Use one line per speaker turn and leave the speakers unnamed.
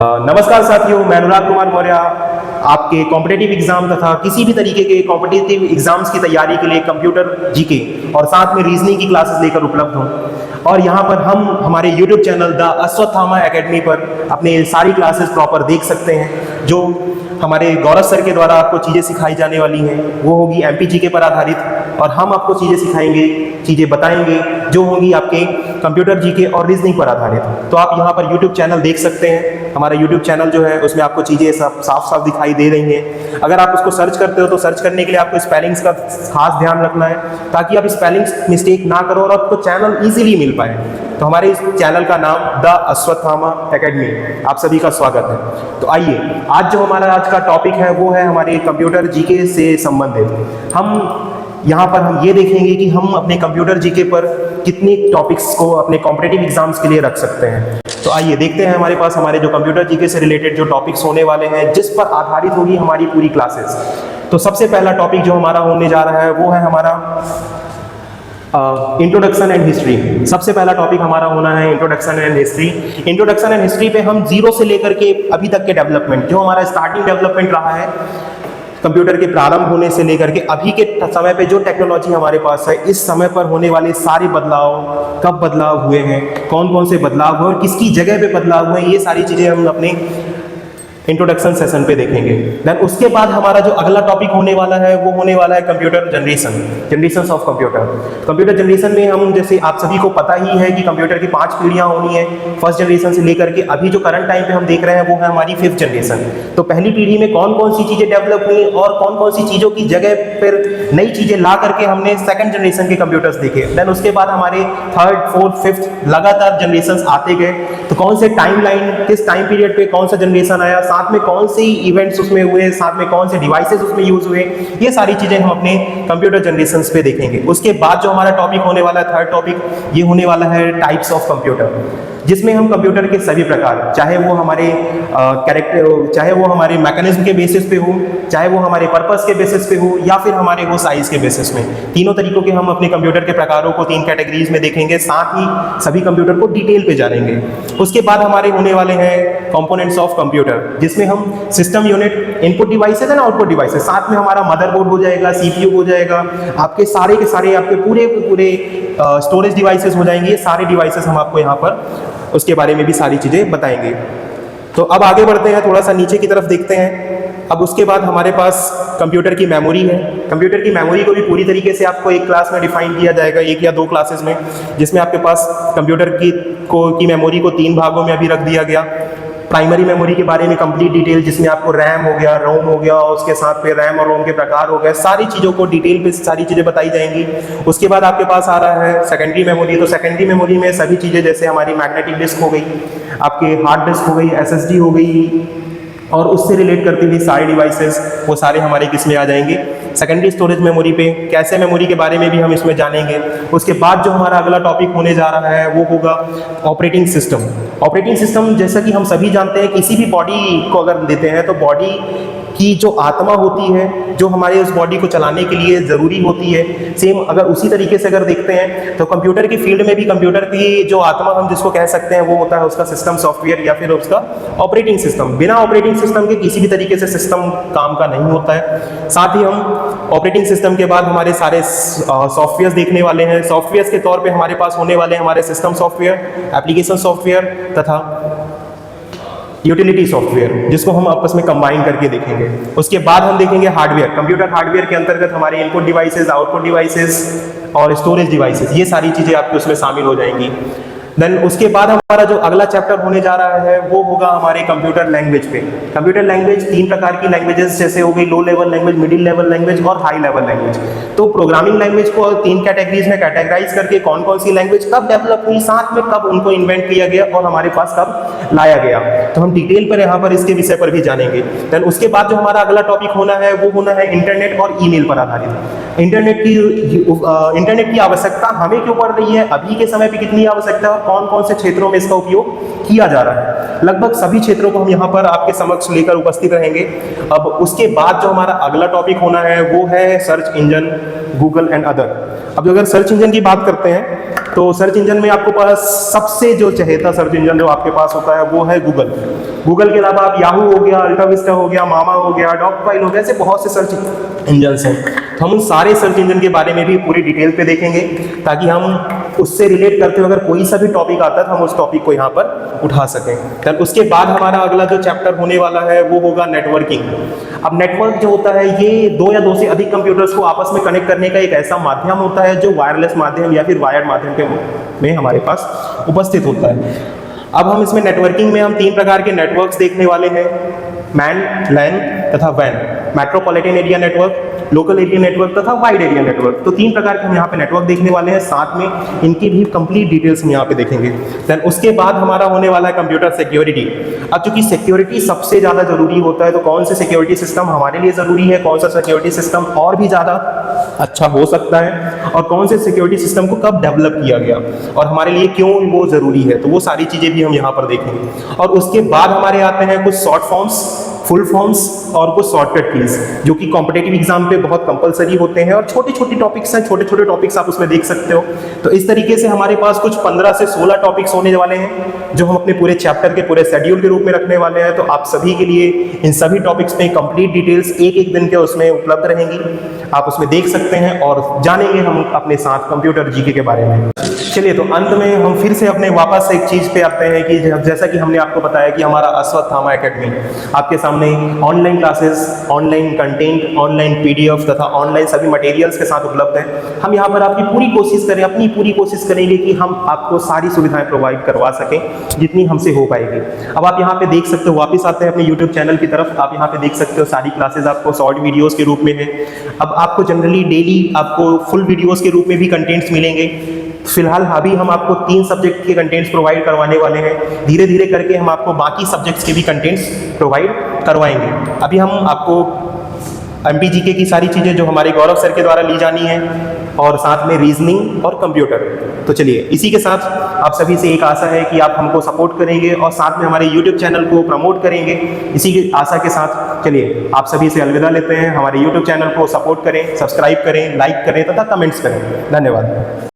नमस्कार साथियों, मैं अनुराग कुमार मौर्य आपके कॉम्पिटिटिव एग्जाम तथा किसी भी तरीके के कॉम्पिटिटिव एग्जाम्स की तैयारी के लिए कंप्यूटर जीके और साथ में रीजनिंग की क्लासेस लेकर उपलब्ध हूँ। और यहाँ पर हम हमारे YouTube channel the Ashwatthama academy पर अपने सारी क्लासेस प्रॉपर देख सकते हैं। जो हमारे गौरव सर के द्वारा आपको चीज़ें सिखाई जाने वाली हैं वो होगी MP जीके पर आधारित, और हम आपको चीज़ें सिखाएंगे, चीज़ें बताएंगे जो होंगी आपके कंप्यूटर जीके और रीजनिंग पर आधारित। तो आप यहाँ पर YouTube चैनल देख सकते हैं। हमारा YouTube चैनल जो है उसमें आपको चीज़ें सब साफ साफ दिखाई दे रही हैं। अगर आप उसको सर्च करते हो तो सर्च करने के लिए आपको स्पेलिंग्स का खास ध्यान रखना है ताकि आप स्पेलिंग्स मिस्टेक ना करो और आपको चैनल ईजिली मिल पाए। तो हमारे इस चैनल का नाम द अश्वत्थामा एकेडमी, आप सभी का स्वागत है। तो आइए, आज जो हमारा आज का टॉपिक है वो है हमारे कंप्यूटर जीके से संबंधित। यहाँ पर हम ये देखेंगे कि हम अपने कंप्यूटर जीके पर कितने टॉपिक्स को अपने कॉम्पिटिटिव एग्जाम्स के लिए रख सकते हैं। तो आइए देखते हैं हमारे पास हमारे जो कंप्यूटर जीके से रिलेटेड जो टॉपिक्स होने वाले हैं, जिस पर आधारित होगी हमारी पूरी क्लासेस। तो सबसे पहला टॉपिक जो हमारा होने जा रहा है वो है हमारा इंट्रोडक्शन एंड हिस्ट्री। सबसे पहला टॉपिक हमारा होना है introduction and history. Introduction and history पे हम जीरो से लेकर के अभी तक के डेवलपमेंट, जो हमारा स्टार्टिंग डेवलपमेंट रहा है कंप्यूटर के प्रारंभ होने से लेकर के अभी के समय पे जो टेक्नोलॉजी हमारे पास है, इस समय पर होने वाले सारे बदलाव, कब बदलाव हुए हैं, कौन कौन से बदलाव हुए और किसकी जगह पे बदलाव हुए, ये सारी चीज़ें हम अपने इंट्रोडक्शन सेशन पे देखेंगे। देन उसके बाद हमारा जो अगला टॉपिक होने वाला है वो होने वाला है computer generation of computer. Computer generation में हम, जैसे आप सभी को पता ही है कि कंप्यूटर की 5 पीढ़ियां होनी है, फर्स्ट जनरेशन से लेकर के अभी जो करंट टाइम पे हम देख रहे हैं वो है हमारी 5th जनरेशन। तो पहली पीढ़ी में कौन कौन सी चीजें डेवलप हुई और कौन कौन सी चीजों की जगह पर नई चीजें ला करके हमने सेकंड जनरेशन के कंप्यूटर्स देखे। देन उसके बाद हमारे 3rd, 4th, 5th लगातार जनरेशन आते गए। तो कौन से टाइमलाइन, किस टाइम पीरियड पे कौन सा जनरेशन आया, साथ में कौन से इवेंट्स उसमें हुए, साथ में कौन से डिवाइसेस उसमें यूज हुए, ये सारी चीजें हम अपने कंप्यूटर जनरेशंस पे देखेंगे। उसके बाद जो हमारा टॉपिक होने वाला है, थर्ड टॉपिक, ये होने वाला है टाइप्स ऑफ कंप्यूटर, जिसमें हम कंप्यूटर के सभी प्रकार, चाहे वो हमारे चाहे वो हमारे मैकेनिज्म के बेसिस पे हो, चाहे वो हमारे पर्पस के बेसिस पे हो, या फिर हमारे वो साइज के बेसिस में, तीनों तरीकों के हम अपने कंप्यूटर के प्रकारों को 3 कैटेगरीज में देखेंगे। साथ ही सभी कंप्यूटर को डिटेल पे जानेंगे। उसके बाद हमारे होने वाले हैं कंपोनेंट्स ऑफ कंप्यूटर, जिसमें हम system unit, input devices and output devices, साथ में हमारा मदरबोर्ड हो जाएगा, CPU हो जाएगा, आपके सारे के सारे आपके पूरे स्टोरेज डिवाइसेस हो जाएंगे। ये सारे डिवाइसेस हम आपको यहाँ पर उसके बारे में भी सारी चीजें बताएंगे। तो अब आगे बढ़ते हैं, थोड़ा सा नीचे की तरफ देखते हैं। अब उसके बाद हमारे पास कंप्यूटर की मेमोरी है। कंप्यूटर की मेमोरी को भी पूरी तरीके से आपको एक क्लास में डिफाइन किया जाएगा, 1 या 2 क्लासेस में, जिसमें आपके पास कंप्यूटर की मेमोरी को 3 भागों में अभी रख दिया गया। प्राइमरी मेमोरी के बारे में कंप्लीट डिटेल, जिसमें आपको रैम हो गया, रोम हो गया, और उसके साथ पे रैम और रोम के प्रकार हो गए, सारी चीज़ों को डिटेल पे सारी चीज़ें बताई जाएंगी। उसके बाद आपके पास आ रहा है सेकेंडरी मेमोरी। तो सेकेंडरी मेमोरी में सभी चीज़ें, जैसे हमारी मैग्नेटिक डिस्क हो गई, आपके हार्ड डिस्क हो गई, SSD हो गई, और उससे रिलेट करती हुई सारे डिवाइसेस, वो सारे हमारे किस में आ जाएंगे, सेकेंडरी स्टोरेज मेमोरी पे। कैसे मेमोरी के बारे में भी हम इसमें जानेंगे। उसके बाद जो हमारा अगला टॉपिक होने जा रहा है वो होगा ऑपरेटिंग सिस्टम। ऑपरेटिंग सिस्टम, जैसा कि हम सभी जानते हैं, किसी भी बॉडी को अगर लेते हैं तो बॉडी की जो आत्मा होती है, जो हमारे उस बॉडी को चलाने के लिए ज़रूरी होती है, सेम अगर उसी तरीके से अगर देखते हैं तो कंप्यूटर की फील्ड में भी कंप्यूटर की जो आत्मा हम जिसको कह सकते हैं वो होता है उसका सिस्टम सॉफ्टवेयर या फिर उसका ऑपरेटिंग सिस्टम। बिना ऑपरेटिंग सिस्टम के किसी भी तरीके से सिस्टम काम का नहीं होता है। साथ ही हम ऑपरेटिंग सिस्टम के बाद हमारे सारे सॉफ्टवेयर देखने वाले हैं। सॉफ्टवेयर के तौर पे हमारे पास होने वाले हैं हमारे सिस्टम सॉफ्टवेयर, एप्लीकेशन सॉफ्टवेयर तथा यूटिलिटी सॉफ्टवेयर, जिसको हम आपस में कंबाइन करके देखेंगे। उसके बाद हम देखेंगे हार्डवेयर। कंप्यूटर हार्डवेयर के अंतर्गत हमारे इनपुट डिवाइसेस, आउटपुट डिवाइसेस और स्टोरेज डिवाइसेस, ये सारी चीज़ें आपके उसमें शामिल हो जाएंगी। देन उसके बाद हमारा जो अगला चैप्टर होने जा रहा है वो होगा हमारे कंप्यूटर लैंग्वेज पे। कंप्यूटर लैंग्वेज 3 प्रकार की लैंग्वेजेस जैसे हो गई, low level language, middle level language और हाई लेवल लैंग्वेज। तो प्रोग्रामिंग लैंग्वेज को 3 कैटेगरीज में कैटेगराइज करके कौन कौन सी लैंग्वेज कब डेवलप हुई, साथ में कब उनको इन्वेंट किया गया और हमारे पास कब लाया गया, तो हम डिटेल पर यहाँ पर इसके विषय पर भी जानेंगे। देन उसके बाद जो हमारा अगला टॉपिक होना है वो होना है इंटरनेट और ईमेल पर आधारित। इंटरनेट की आवश्यकता हमें क्यों पड़ रही है, अभी के समय पे कितनी आवश्यकता है और कौन कौन से क्षेत्रों में इसका उपयोग किया जा रहा है। लगभग सभी क्षेत्रों को हम यहाँ पर आपके समक्ष लेकर उपस्थित रहेंगे। अब उसके बाद जो हमारा अगला टॉपिक होना है वो है search engine, Google and other. अब अगर सर्च इंजन की बात करते हैं तो सर्च इंजन में आपको पास सबसे जो चहेता सर्च इंजन जो आपके पास होता है वो है गूगल। गूगल के अलावा आप याहू हो गया, अल्टाविस्टा हो गया, मामा हो गया, डॉगपाइल हो गया, ऐसे बहुत से सर्च इंजन हैं। तो हम उन सारे सर्च इंजन के बारे में भी पूरी डिटेल पे देखेंगे ताकि हम उससे रिलेट करते हुए अगर कोई सा भी टॉपिक आता है तो हम उस टॉपिक को यहाँ पर उठा सकें। फिर उसके बाद हमारा अगला जो चैप्टर होने वाला है वो होगा नेटवर्किंग। अब नेटवर्क जो होता है ये दो या दो से अधिक कंप्यूटर्स को आपस में कनेक्ट करने का एक ऐसा माध्यम होता है जो वायरलेस माध्यम या फिर वायर्ड माध्यम के में हमारे पास उपस्थित होता है। अब हम इसमें नेटवर्किंग में हम 3 प्रकार के नेटवर्क्स देखने वाले हैं, मैन, लैन तथा वैन। Metropolitan area network, local area network तथा वाइड एरिया नेटवर्क। तो 3 प्रकार के हम यहाँ पे नेटवर्क देखने वाले हैं, साथ में इनकी भी कंप्लीट डिटेल्स हम यहाँ पे देखेंगे। देन उसके बाद हमारा होने वाला है कंप्यूटर सिक्योरिटी। अब चूंकि सिक्योरिटी सबसे ज़्यादा जरूरी होता है तो कौन से सिक्योरिटी सिस्टम हमारे लिए ज़रूरी है, कौन सा सिक्योरिटी सिस्टम और भी ज़्यादा अच्छा हो सकता है और कौन से सिक्योरिटी सिस्टम को कब डेवलप किया गया और हमारे लिए क्यों वो ज़रूरी है, तो वो सारी चीज़ें भी हम यहाँ पर देखेंगे। और उसके बाद हमारे आते हैं कुछ शॉर्ट फॉर्म्स, फुल फॉर्म्स और कुछ शॉर्टकट कीज जो कि कॉम्पिटेटिव एग्जाम पे बहुत कंपलसरी होते हैं और छोटी छोटी टॉपिक्स हैं, छोटे छोटे टॉपिक्स आप उसमें देख सकते हो। तो इस तरीके से हमारे पास कुछ 15 से 16 टॉपिक्स होने वाले हैं जो हम अपने पूरे चैप्टर के पूरे शेड्यूल के रूप में रखने वाले हैं। तो आप सभी के लिए इन सभी टॉपिक्स में कंप्लीट डिटेल्स एक एक दिन के उसमें उपलब्ध रहेंगी, आप उसमें देख सकते हैं और जानेंगे हम अपने साथ कंप्यूटर जीके के बारे में। चलिए, तो अंत में हम फिर से अपने वापस एक चीज़ पे आते हैं कि जैसा कि हमने आपको बताया कि हमारा अश्वत्थामा एकेडमी आपके सामने online classes, online content, online PDF तथा ऑनलाइन सभी मटेरियल्स के साथ उपलब्ध है। हम यहाँ पर आपकी पूरी कोशिश करें, अपनी पूरी कोशिश करेंगे कि हम आपको सारी सुविधाएं प्रोवाइड करवा सकें जितनी हमसे हो पाएगी। अब आप यहाँ पे देख सकते हो, वापस आते हैं अपने यूट्यूब चैनल की तरफ। आप यहाँ पे देख सकते हो सारी क्लासेस आपको शॉर्ट वीडियोज़ के रूप में है। अब आपको जनरली डेली आपको फुल वीडियोज़ के रूप में भी कंटेंट्स मिलेंगे। फिलहाल अभी हम आपको 3 सब्जेक्ट के कंटेंट्स प्रोवाइड करवाने वाले हैं, धीरे धीरे करके हम आपको बाकी सब्जेक्ट्स के भी कंटेंट्स प्रोवाइड करवाएंगे। अभी हम आपको एमपीजीके की सारी चीज़ें जो हमारे गौरव सर के द्वारा ली जानी है और साथ में रीजनिंग और कंप्यूटर। तो चलिए, इसी के साथ आप सभी से एक आशा है कि आप हमको सपोर्ट करेंगे और साथ में हमारे यूट्यूब चैनल को प्रमोट करेंगे। इसी की आशा के साथ चलिए आप सभी से अलविदा लेते हैं। हमारे यूट्यूब चैनल को सपोर्ट करें, सब्सक्राइब करें, लाइक करें तथा कमेंट्स करें। धन्यवाद।